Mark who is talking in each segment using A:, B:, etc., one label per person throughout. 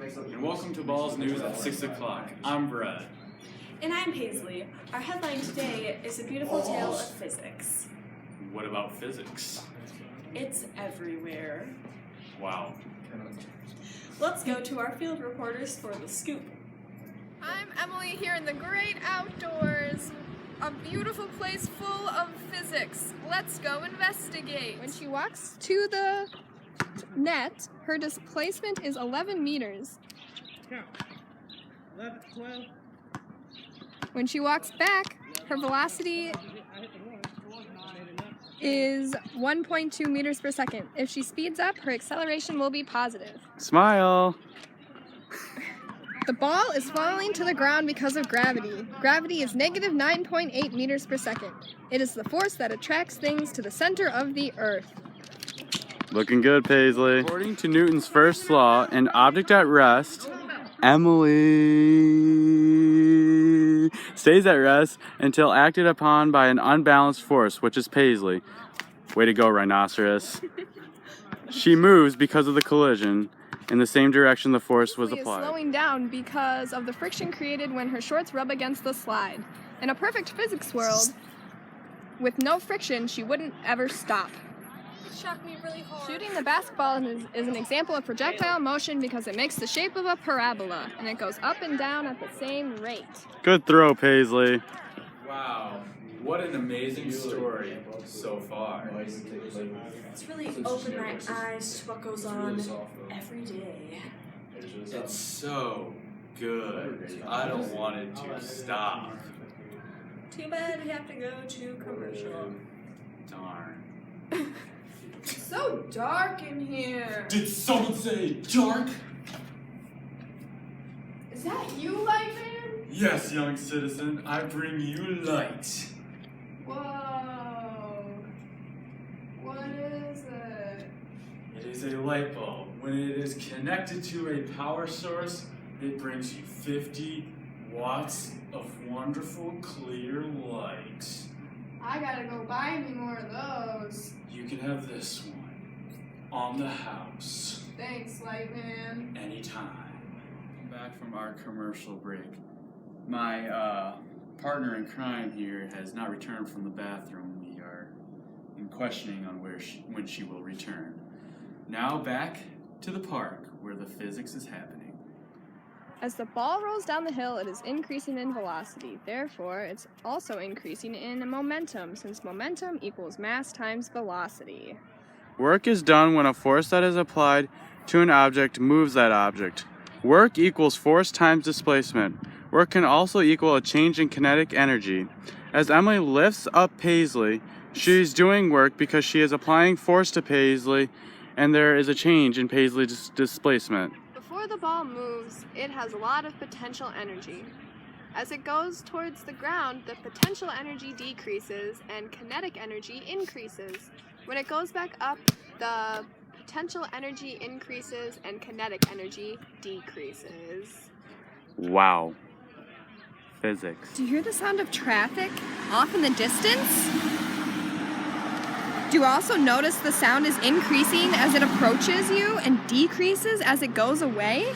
A: and welcome to Balls News at 6 o'clock. I'm Brett.
B: And I'm Paisley. Our headline today is a beautiful tale of physics.
A: What about physics?
B: It's everywhere.
A: Wow.
B: Let's go to our field reporters for the scoop.
C: I'm Emily here in the great outdoors. A beautiful place full of physics. Let's go investigate. When she walks to the net, her displacement is 11 meters.
D: 11, 12.
C: When she walks back, her velocity is 1.2 meters per second. If she speeds up, her acceleration will be positive.
A: Smile!
C: The ball is falling to the ground because of gravity. Gravity is negative 9.8 meters per second. It is the force that attracts things to the center of the earth.
A: Looking good, Paisley. According to Newton's first law, an object at rest, Emily, stays at rest until acted upon by an unbalanced force, which is Paisley. Way to go, rhinoceros. She moves because of the collision in the same direction the force was
C: Paisley
A: applied.
C: is slowing down because of the friction created when her shorts rub against the slide. In a perfect physics world, with no friction, she wouldn't ever stop.
B: Shocked me really hard.
C: Shooting the basketball is an example of projectile motion because it makes the shape of a parabola, and it goes up and down at the same rate.
A: Good throw, Paisley. Wow, what an amazing story so far.
B: It's really opened my eyes to what goes on every day.
A: It's so good. I don't want it to stop.
B: Too bad we have to go to commercial.
A: Darn.
C: It's so dark in here.
A: Did someone say dark?
C: Is that you, Lightman?
A: Yes, young citizen, I bring you light.
C: Whoa. What is it?
A: It is a light bulb. When it is connected to a power source, it brings you 50 watts of wonderful clear light.
C: I gotta go buy me more of those.
A: You can have this one on the house
C: Thanks, Lightman.
A: anytime. Back from our commercial break. My partner in crime here has not returned from the bathroom. We are in questioning on when she will return. Now back to the park where the physics is happening.
C: As the ball rolls down the hill, it is increasing in velocity. Therefore, it's also increasing in momentum, since momentum equals mass times velocity.
A: Work is done when a force that is applied to an object moves that object. Work equals force times displacement. Work can also equal a change in kinetic energy. As Emily lifts up Paisley, she's doing work because she is applying force to Paisley, and there is a change in Paisley's displacement.
C: Before the ball moves, it has a lot of potential energy. As it goes towards the ground, the potential energy decreases and kinetic energy increases. When it goes back up, the potential energy increases and kinetic energy decreases.
A: Wow. Physics.
C: Do you hear the sound of traffic off in the distance? Do you also notice the sound is increasing as it approaches you and decreases as it goes away?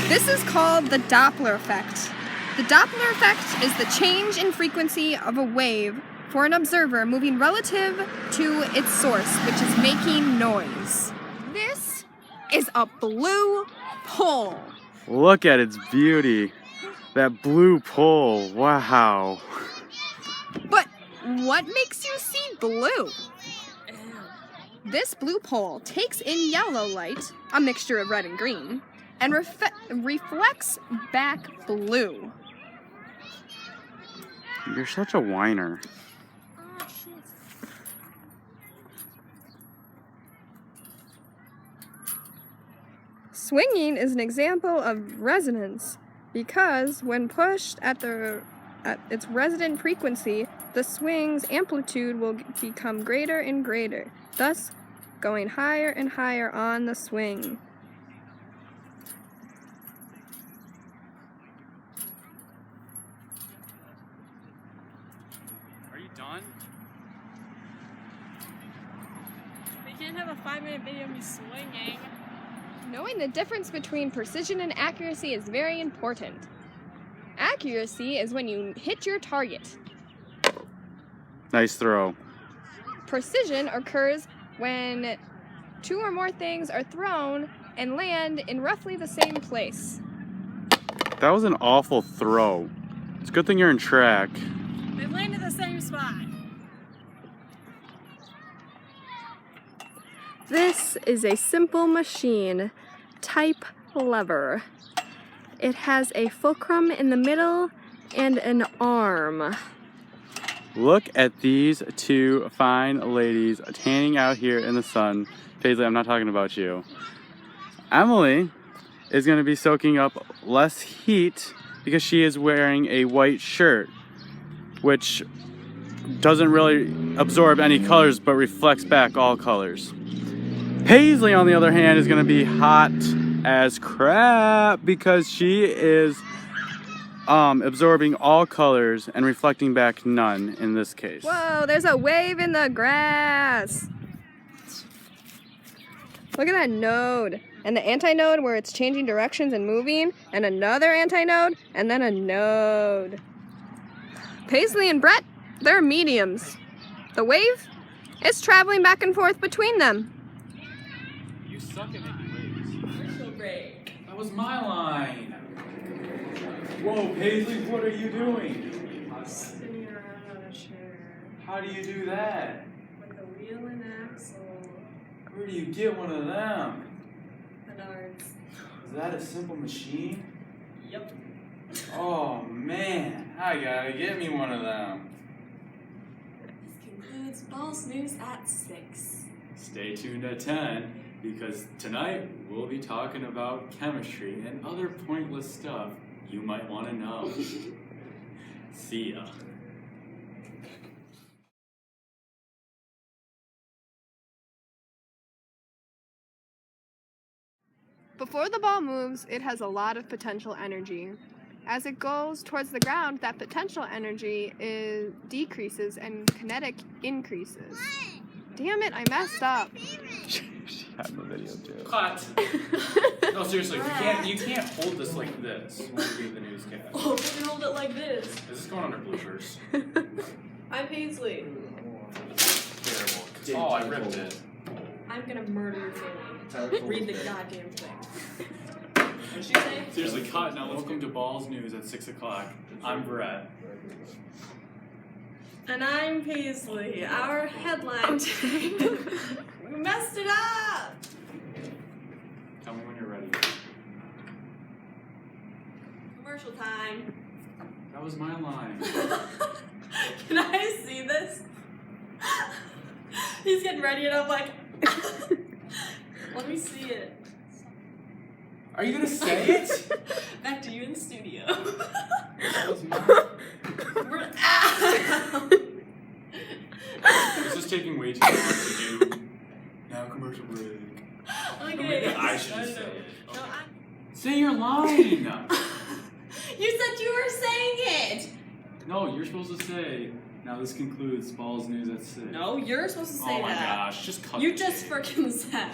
C: This is called the Doppler effect. The Doppler effect is the change in frequency of a wave for an observer moving relative to its source, which is making noise. This is a blue pole.
A: Look at its beauty. That blue pole. Wow.
C: But what makes you see blue? This blue pole takes in yellow light, a mixture of red and green, and reflects back blue.
A: You're such a whiner.
C: Swinging is an example of resonance because when pushed at its resonant frequency, the swing's amplitude will become greater and greater, thus going higher and higher on the swing.
A: Are you done?
B: We can't have a 5-minute video of me swinging.
C: Knowing the difference between precision and accuracy is very important. Accuracy is when you hit your target.
A: Nice throw.
C: Precision occurs when 2 or more things are thrown and land in roughly the same place.
A: That was an awful throw. It's a good thing you're in track.
B: They landed the same spot.
C: This is a simple machine, type lever. It has a fulcrum in the middle and an arm.
A: Look at these two fine ladies tanning out here in the sun. Paisley, I'm not talking about you. Emily is going to be soaking up less heat because she is wearing a white shirt, which doesn't really absorb any colors but reflects back all colors. Paisley, on the other hand, is going to be hot as crap because she is absorbing all colors and reflecting back none in this case.
C: Whoa, there's a wave in the grass. Look at that node. And the antinode where it's changing directions and moving, and another antinode, and then a node. Paisley and Brett, they're mediums. The wave is traveling back and forth between them.
A: You suck at making waves.
B: Commercial break.
A: That was my line. Whoa, Paisley, what are you doing?
B: Spinning around on a chair.
A: How do you do that?
B: With a wheel and axle.
A: Where do you get one of them?
B: Menards.
A: Is that a simple machine?
B: Yep.
A: Oh man, I gotta get me one of them.
B: This concludes Balls News at 6.
A: Stay tuned at 10 because tonight we'll be talking about chemistry and other pointless stuff you might want to know. See ya.
C: Before the ball moves, it has a lot of potential energy. As it goes towards the ground, that potential energy decreases and kinetic increases. Damn it, I messed up.
A: She had the video too.
D: Cut. No, seriously, you can't hold this like this when you read the newscast.
B: Oh, we can hold it like this.
D: Is this going under bloopers?
B: I'm Paisley.
D: Terrible. Oh, I ripped it.
B: I'm gonna murder your family. Read the goddamn thing. What'd she say?
D: Seriously, cut. Now welcome to Balls News at 6 o'clock. I'm Brett.
B: And I'm Paisley. Our headline today. We messed it up!
D: Tell me when you're ready.
B: Commercial time.
D: That was my line.
B: Can I see this? He's getting ready and I'm like, let me see it.
D: Are you gonna say it?
B: Back to you in the studio.
D: That was my...
B: We're out.
D: This is taking way too long to do. Now commercial break.
B: Okay.
D: Or maybe I should just say it.
B: No,
D: Say your line!
B: You said you were saying it.
D: No, you're supposed to say, now this concludes Balls News at 6.
B: No, you're supposed to say
D: Oh my
B: that.
D: gosh, just cut
B: You
D: the
B: just
D: tape.
B: freaking said.